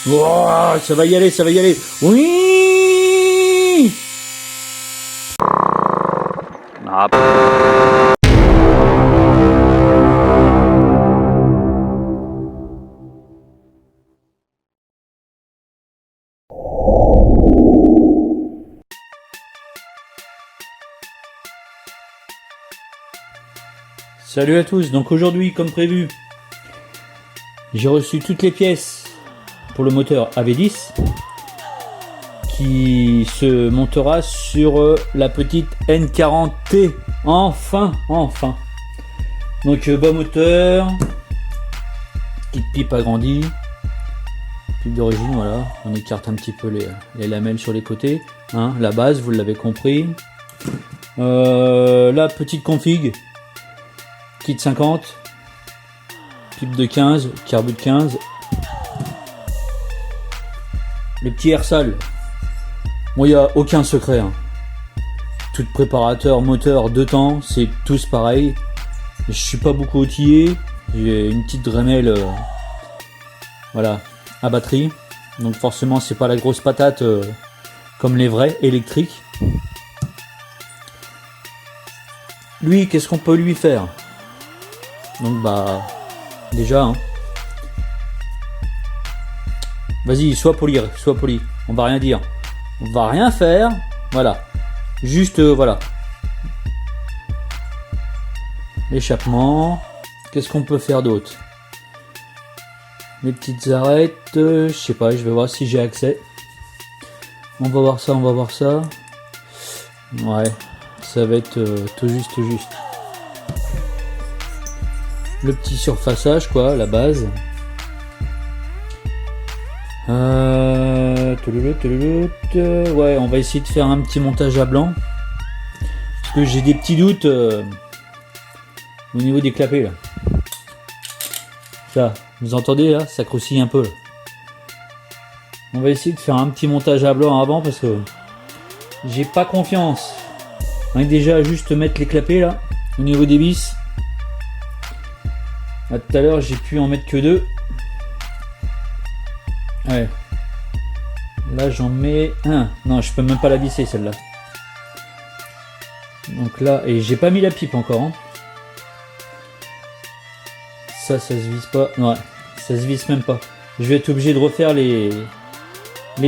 Oh, ça va y aller, ça va y aller. Oui. Ah. Salut à tous, donc aujourd'hui comme prévu, j'ai reçu toutes les pièces pour le moteur AV10 qui se montera sur la petite N40T, enfin. Donc bas moteur, petite pipe agrandie, pipe d'origine, voilà, on écarte un petit peu les lamelles sur les côtés, hein, la base vous l'avez compris, la petite config, kit 50, pipe de 15, carbu de 15, le petit air sale. Bon, il n'y a aucun secret, hein. Tout préparateur moteur de temps, c'est tous pareil. Je suis pas beaucoup outillé, j'ai une petite Dremel voilà, à batterie, donc forcément c'est pas la grosse patate comme les vrais électriques. Lui, qu'est-ce qu'on peut lui faire? Donc bah déjà hein. Vas-y, sois poli, on va rien dire, on va rien faire, voilà, juste voilà, l'échappement. Qu'est-ce qu'on peut faire d'autre? Les petites arêtes, je sais pas, je vais voir si j'ai accès. On va voir ça, ouais, ça va être tout juste. Le petit surfaçage quoi, la base. Ouais, on va essayer de faire un petit montage à blanc parce que j'ai des petits doutes au niveau des clapets là. Ça, vous entendez là, ça croustille un peu là. On va essayer de faire un petit montage à blanc avant parce que j'ai pas confiance. Hein, déjà juste mettre les clapets là au niveau des vis. Là, tout à l'heure j'ai pu en mettre que 2. Ouais. Là j'en mets un. Non, je peux même pas la visser celle-là. Donc là, et j'ai pas mis la pipe encore. Hein. Ça se visse pas. Ouais, ça se visse même pas. Je vais être obligé de refaire les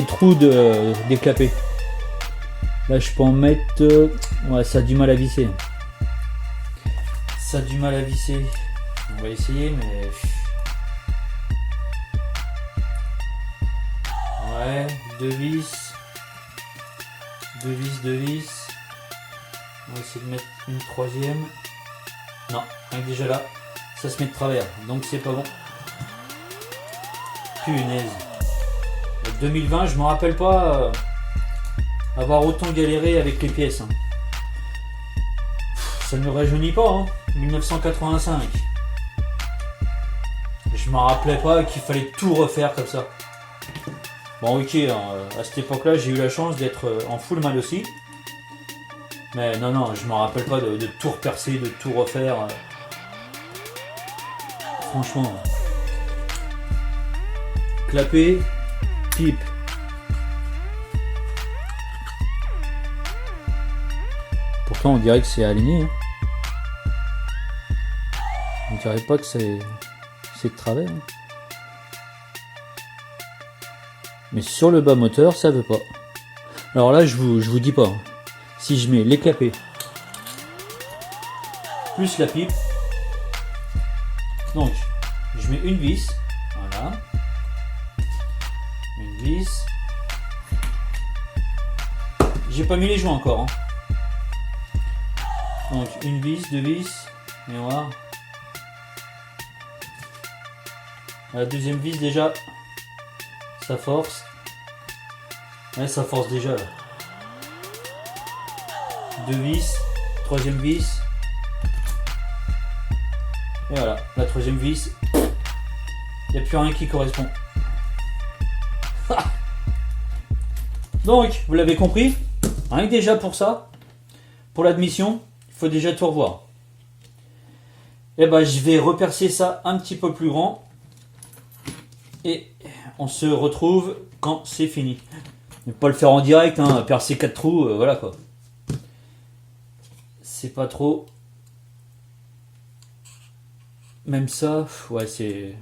trous des clapets. Là je peux en mettre. Ouais, ça a du mal à visser. On va essayer, mais. Ouais, 2 vis. On va essayer de mettre une troisième. Non, rien que déjà là, ça se met de travers, donc c'est pas bon. Punaise. 2020, je me rappelle pas avoir autant galéré avec les pièces. Hein. Ça ne me rajeunit pas, hein. 1985. Je me rappelais pas qu'il fallait tout refaire comme ça. Bon ok, hein, à cette époque-là, j'ai eu la chance d'être en full mal aussi. Mais non, je me rappelle pas de tout repercer, de tout refaire. Franchement. Clapet, pipe. Pourtant on dirait que c'est aligné. Hein. On dirait pas que c'est de travers. Hein. Mais sur le bas moteur, ça veut pas. Alors là, je vous dis pas. Hein. Si je mets les clapets plus la pipe, donc je mets une vis, voilà, une vis. J'ai pas mis les joints encore. Hein. Donc une vis, 2 vis, et voilà. La deuxième vis déjà, ça force. Ouais, ça force déjà là. 2 vis, troisième vis. Et voilà, la troisième vis. Il n'y a plus rien qui correspond. Donc, vous l'avez compris, rien que déjà pour ça, pour l'admission, il faut déjà tout revoir. Et ben, je vais repercer ça un petit peu plus grand. Et on se retrouve quand c'est fini. Ne pas le faire en direct, hein, percer 4 trous, voilà quoi. C'est pas trop. Même ça, ouais, c'est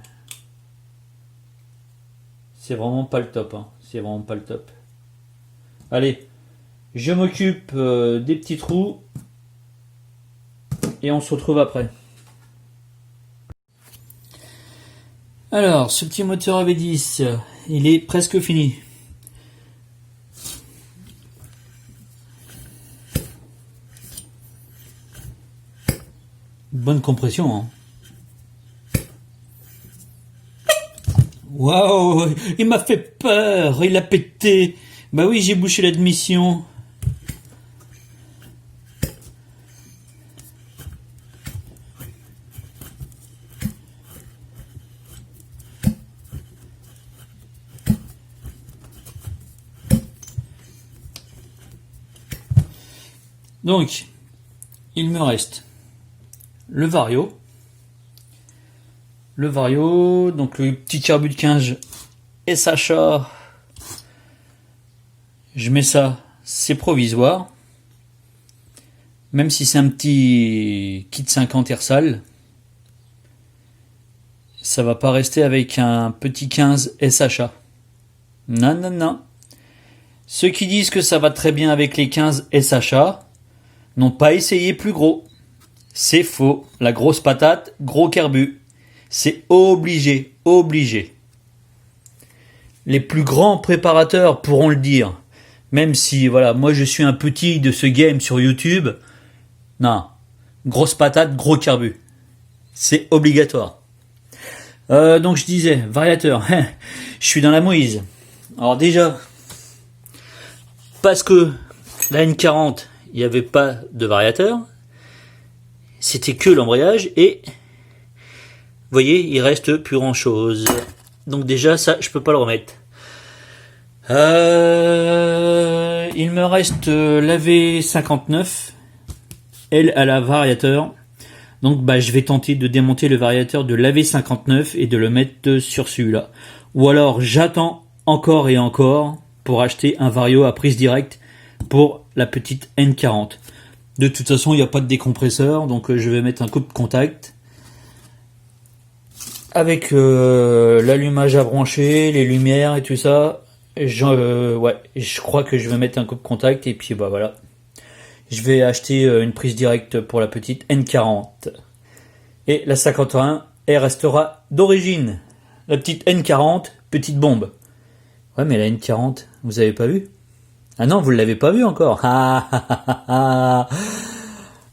vraiment pas le top, hein. C'est vraiment pas le top. Allez, je m'occupe des petits trous et on se retrouve après. Alors, ce petit moteur AV10, il est presque fini. Bonne compression, hein. Waouh, il m'a fait peur, il a pété. Bah oui, j'ai bouché l'admission. Donc, il me reste le Vario. Le Vario, donc le petit carbu de 15 SHA. Je mets ça, c'est provisoire. Même si c'est un petit kit 50 Ersal, ça va pas rester avec un petit 15 SHA. Non, non, non. Ceux qui disent que ça va très bien avec les 15 SHA n'ont pas essayé plus gros. C'est faux. La grosse patate, gros carbu. C'est obligé, obligé. Les plus grands préparateurs pourront le dire. Même si, voilà, moi je suis un petit de ce game sur YouTube. Non. Grosse patate, gros carbu. C'est obligatoire. Donc je disais, variateur. Je suis dans la mouise. Alors déjà, parce que la N40, il n'y avait pas de variateur. C'était que l'embrayage et vous voyez, il reste plus grand chose. Donc déjà, ça, je peux pas le remettre. Il me reste la V59. Elle a la variateur. Donc bah, je vais tenter de démonter le variateur de la V59 et de le mettre sur celui-là. Ou alors j'attends encore et encore pour acheter un Vario à prise directe pour la petite N40. De toute façon, il n'y a pas de décompresseur, donc je vais mettre un coupe contact. Avec l'allumage à brancher, les lumières et tout ça, je crois que je vais mettre un coupe contact et puis bah voilà. Je vais acheter une prise directe pour la petite N40. Et la 51, elle restera d'origine. La petite N40, petite bombe. Ouais, mais la N40, vous avez pas vu? Ah non, vous l'avez pas vu encore. Ah, ah, ah, ah, ah.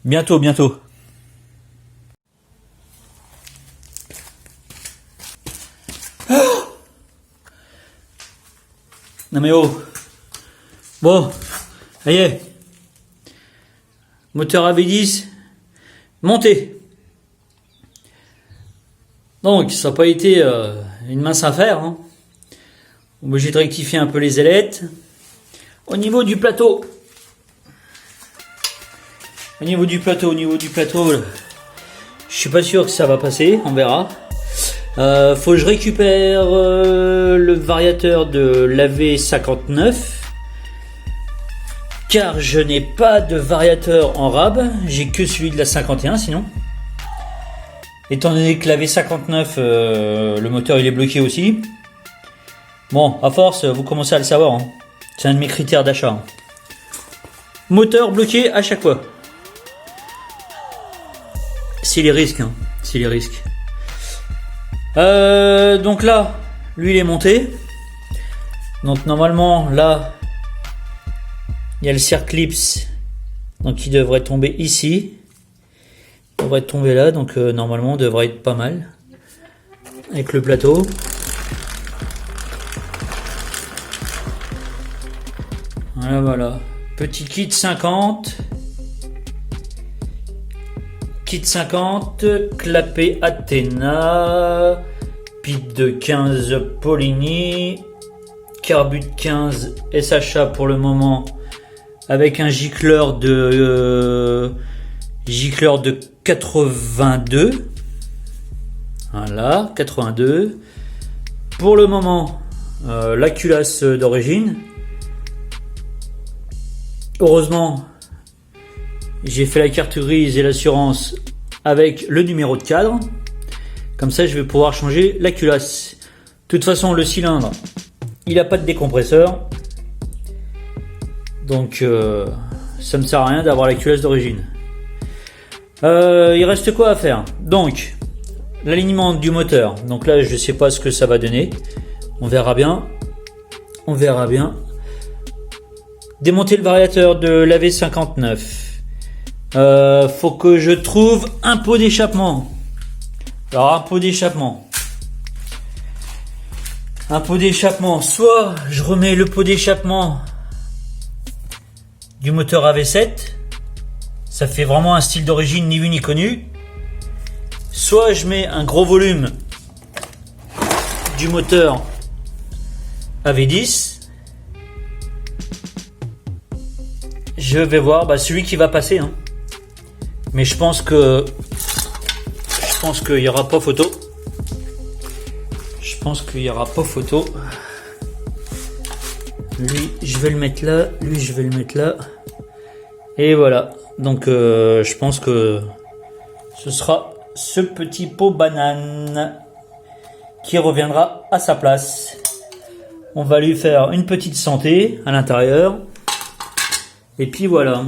Bientôt, bientôt. Non mais oh. Bon, ça y est. Moteur AV10, monté. Donc, ça n'a pas été une mince affaire. Hein. Obligé de rectifier un peu les ailettes. Au niveau du plateau. Au niveau du plateau, je suis pas sûr que ça va passer, on verra. Faut que je récupère le variateur de l'AV59. Car je n'ai pas de variateur en rab, j'ai que celui de la 51 sinon. Étant donné que la V59, le moteur il est bloqué aussi. Bon, à force, vous commencez à le savoir. Hein. C'est un de mes critères d'achat. Hein. Moteur bloqué à chaque fois. C'est les risques. Hein. C'est les risques. Donc là, lui il est monté. Donc normalement, là, il y a le circlips. Donc il devrait tomber ici. Il devrait tomber là. Donc normalement, on devrait être pas mal. Avec le plateau. Voilà, voilà. Petit kit 50. Kit 50. Clapet Athena. Pit de 15 Polini. Carbu de 15 SHA pour le moment. Avec un gicleur de 82. Voilà, 82. pour le moment la culasse d'origine. Heureusement, j'ai fait la carte grise et l'assurance avec le numéro de cadre. Comme ça, je vais pouvoir changer la culasse. De toute façon, le cylindre, il n'a pas de décompresseur. Donc, ça ne sert à rien d'avoir la culasse d'origine. Il reste quoi à faire? Donc, l'alignement du moteur. Donc là, je ne sais pas ce que ça va donner. On verra bien. On verra bien. Démonter le variateur de la V59. Faut que je trouve un pot d'échappement. Alors, un pot d'échappement. Un pot d'échappement. Soit je remets le pot d'échappement du moteur AV7. Ça fait vraiment un style d'origine ni vu ni connu. Soit je mets un gros volume du moteur AV10. Je vais voir celui qui va passer. Hein. Mais je pense qu'il n'y aura pas photo. Je pense qu'il n'y aura pas photo. Lui, je vais le mettre là. Lui, je vais le mettre là. Et voilà. Donc, je pense que ce sera ce petit pot banane qui reviendra à sa place. On va lui faire une petite santé à l'intérieur. Et puis voilà.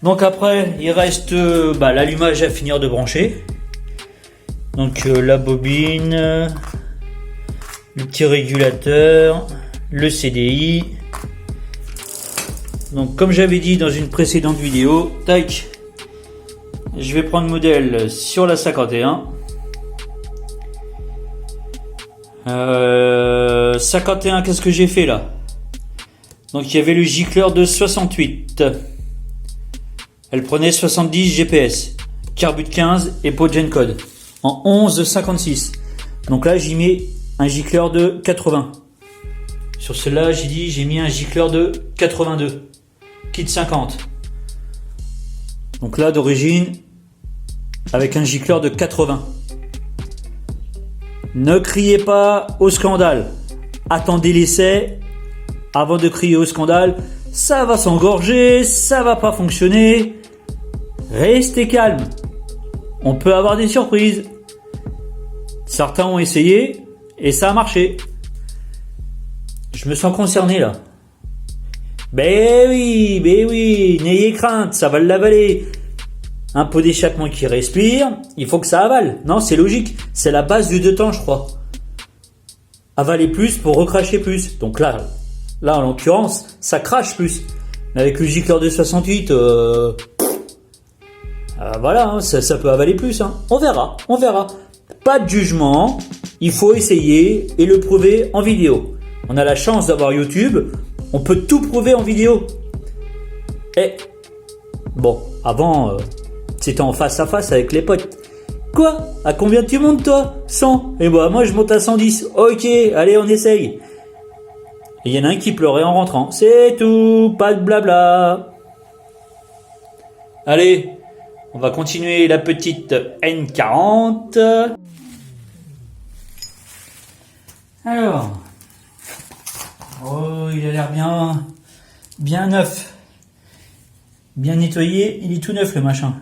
Donc après, il reste l'allumage à finir de brancher. Donc la bobine, le petit régulateur, le CDI. Donc comme j'avais dit dans une précédente vidéo, tac, je vais prendre modèle sur la 51. 51, qu'est-ce que j'ai fait là? Donc il y avait le gicleur de 68. Elle prenait 70 GPS, carbut 15 et pot gen code en 11,56. Donc là, j'y mets un gicleur de 80. Sur celle-là, j'ai mis un gicleur de 82, kit 50. Donc là, d'origine, avec un gicleur de 80. Ne criez pas au scandale. Attendez l'essai avant de crier au scandale. Ça va s'engorger, ça va pas fonctionner. Restez calme. On peut avoir des surprises. Certains ont essayé et ça a marché. Je me sens concerné là. Ben oui, n'ayez crainte, ça va l'avaler. Un pot d'échappement qui respire, il faut que ça avale. Non, c'est logique. C'est la base du 2 temps, je crois. Avaler plus pour recracher plus. Donc là en l'occurrence, ça crache plus. Mais avec le gicleur de 68, voilà, hein, ça peut avaler plus. Hein. On verra. Pas de jugement. Il faut essayer et le prouver en vidéo. On a la chance d'avoir YouTube. On peut tout prouver en vidéo. Et bon, avant, c'était en face à face avec les potes. Quoi? À combien tu montes toi? 100. Et moi je monte à 110. Ok, allez, on essaye. Et il y en a un qui pleurait en rentrant. C'est tout, pas de blabla. Allez, on va continuer la petite N40. Alors, il a l'air bien neuf, bien nettoyé. Il est tout neuf le machin.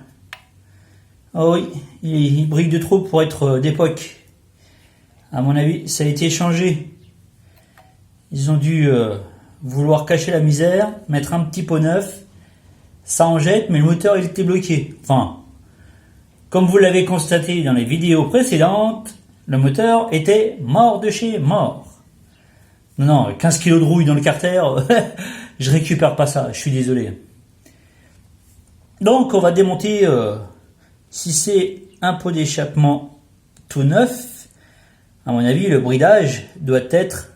Oh oui, il brille de trop pour être d'époque. À mon avis, ça a été changé. Ils ont dû vouloir cacher la misère, mettre un petit pot neuf. Ça en jette, mais le moteur il était bloqué. Enfin, comme vous l'avez constaté dans les vidéos précédentes, le moteur était mort de chez mort. Non, 15 kg de rouille dans le carter, je récupère pas ça, je suis désolé. Donc on va démonter, si c'est un pot d'échappement tout neuf, à mon avis le bridage doit être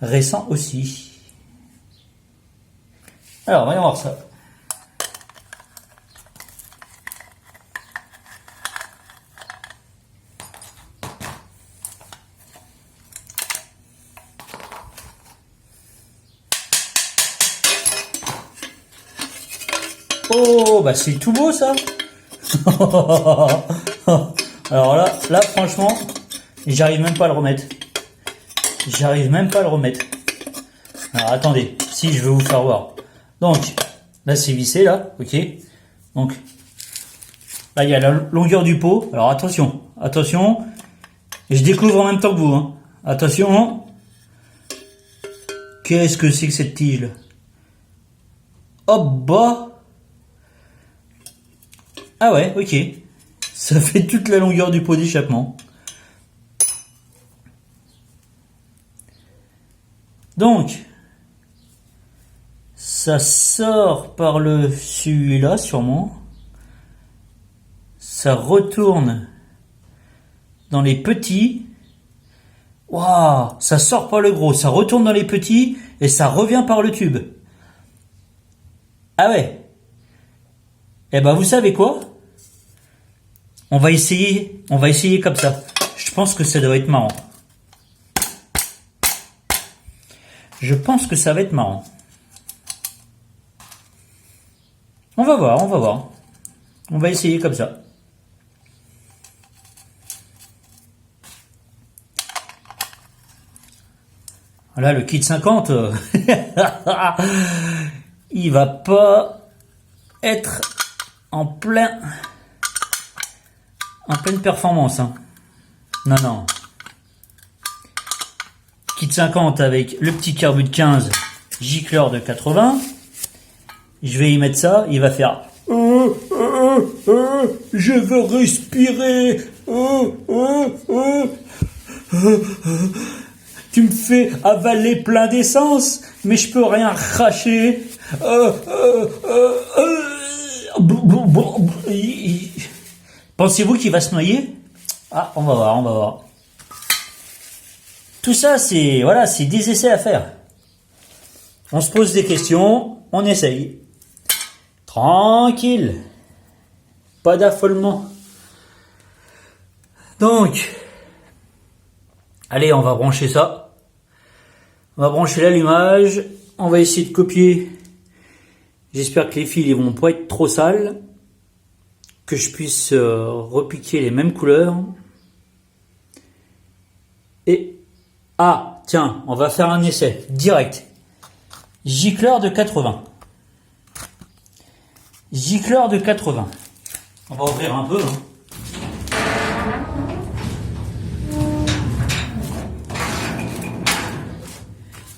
récent aussi. Alors, voyons voir ça. Oh, c'est tout beau ça. Alors là franchement, Et j'arrive même pas à le remettre. J'arrive même pas à le remettre. Alors attendez, si je veux vous faire voir. Donc, là c'est vissé là, ok. Donc, là il y a la longueur du pot. Alors attention, attention. Et je découvre en même temps que vous. Hein. Attention. Qu'est-ce que c'est que cette tige là? Hop bas. Ah ouais, ok. Ça fait toute la longueur du pot d'échappement. Donc, ça sort par le celui-là sûrement. Ça retourne dans les petits. Waouh, ça sort par le gros, ça retourne dans les petits et ça revient par le tube. Ah ouais. Eh ben vous savez quoi? On va essayer comme ça. Je pense que ça doit être marrant. Je pense que ça va être marrant. On va voir, on va voir. On va essayer comme ça. Là, le kit 50, il va pas être en pleine performance. Hein. Non, non. Kit 50 avec le petit carbu de 15, gicleur de 80. Je vais y mettre ça, il va faire je veux respirer. Tu me fais avaler plein d'essence, mais je peux rien cracher. Pensez-vous qu'il va se noyer? Ah, on va voir, on va voir. Tout ça, c'est voilà, c'est des essais à faire. On se pose des questions, on essaye. Tranquille. Pas d'affolement. Donc, allez, on va brancher ça. On va brancher l'allumage. On va essayer de copier. J'espère que les fils ils vont pas être trop sales. Que je puisse repiquer les mêmes couleurs. Et ah, tiens, on va faire un essai direct. Gicleur de 80. Gicleur de 80. On va ouvrir un peu. Hein.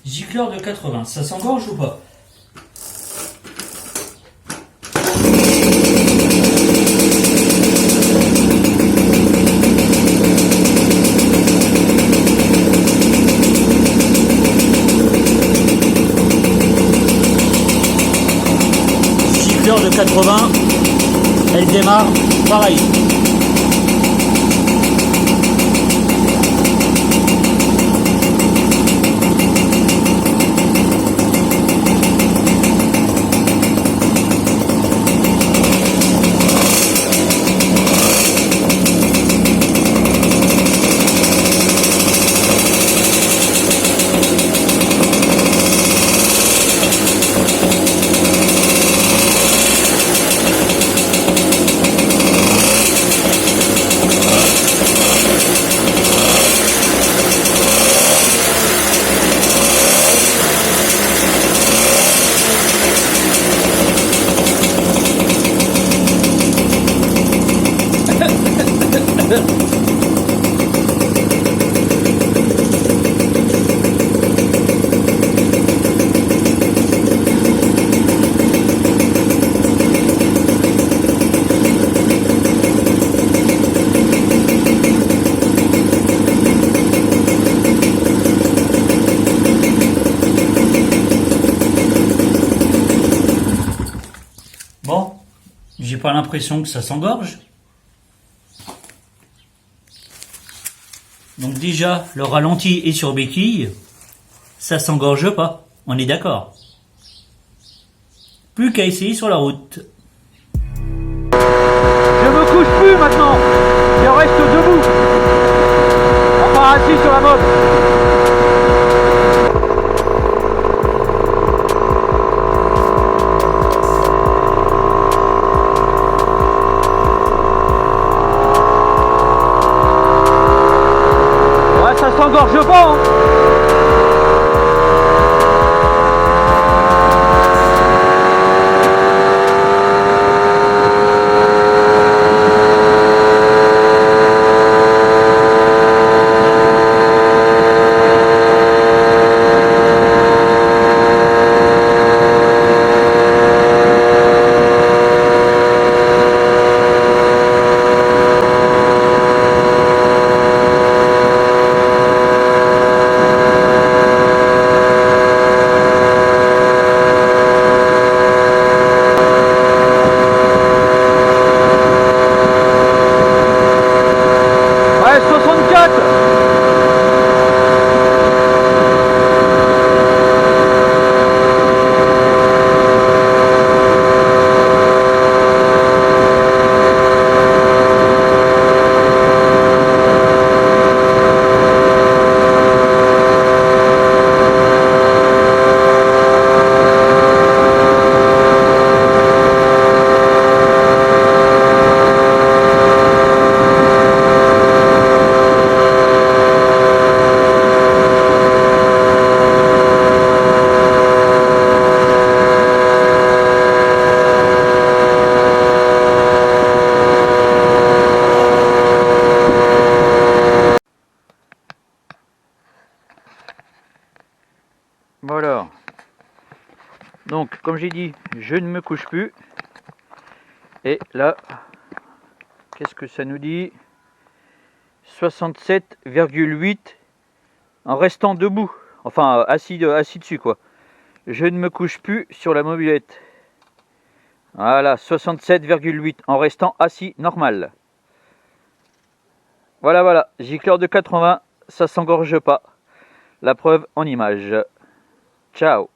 Gicleur de 80. Ça s'engorge ou pas? De 80, elle démarre pareil. Bon, j'ai pas l'impression que ça s'engorge. Donc déjà, le ralenti est sur béquille, ça s'engorge pas, on est d'accord. Plus qu'à essayer sur la route. Je me couche plus maintenant, je reste debout. Enfin assis sur la motte. T'engorge pas, hein. Ouais, 64. Voilà. Donc, comme j'ai dit, je ne me couche plus. Et là, qu'est-ce que ça nous dit? 67,8 en restant debout. Enfin, assis dessus, quoi. Je ne me couche plus sur la mobilette. Voilà, 67,8 en restant assis normal. Voilà, voilà. Gicleur de 80, ça s'engorge pas. La preuve en image. Ciao.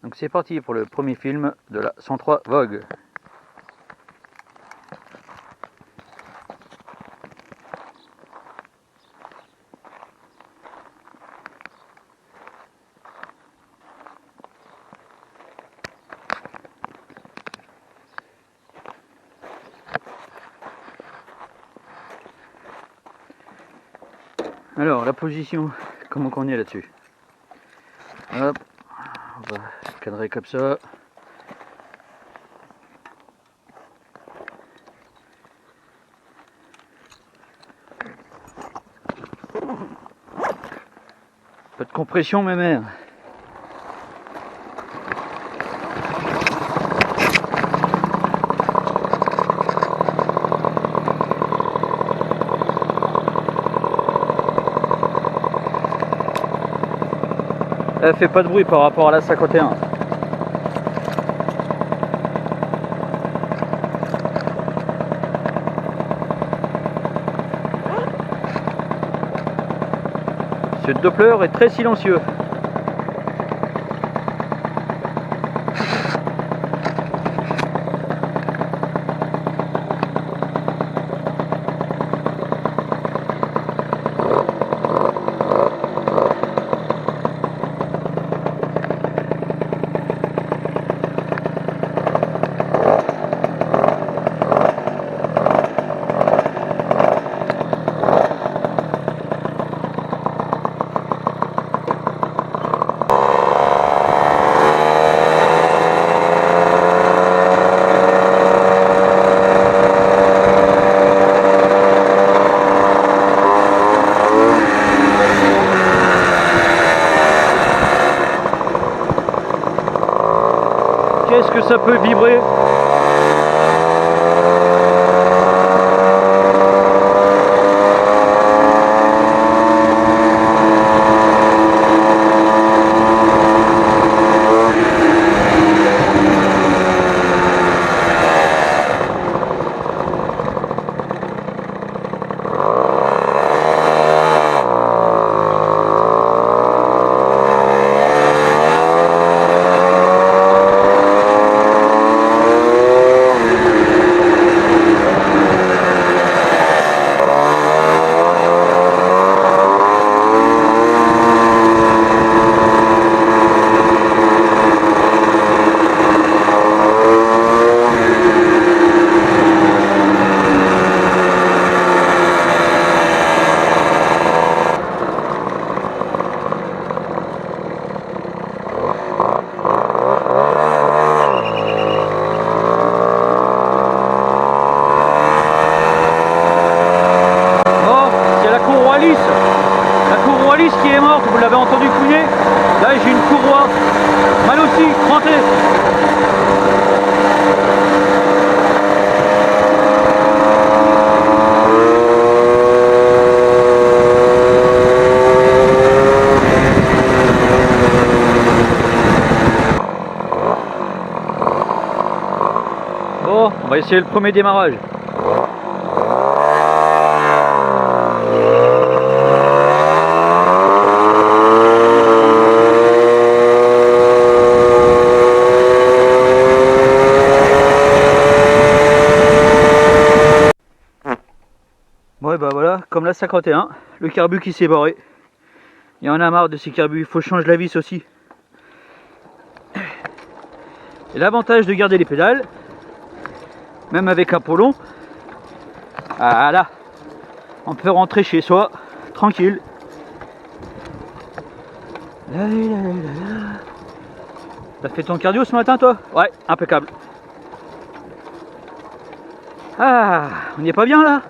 Donc c'est parti pour le premier film de la 103 Vogue. Alors la position, comment qu'on est là-dessus? Hop, on va cadrer comme ça. Pas de compression, mes mères. Elle fait pas de bruit par rapport à la 51. Ce Doppler est très silencieux. Qu'est-ce que ça peut vibrer? lisse. La courroie lisse qui est morte, vous l'avez entendu couiner. Là j'ai une courroie mal aussi, crantée. Bon, on va essayer le premier démarrage. Ouais bah voilà, comme la 51, le carbu qui s'est barré. Il y en a marre de ces carbus, il faut changer la vis aussi. Et l'avantage de garder les pédales, même avec un pot long, voilà, on peut rentrer chez soi, tranquille. T'as fait ton cardio ce matin toi? Ouais, impeccable. Ah, on n'y est pas bien là?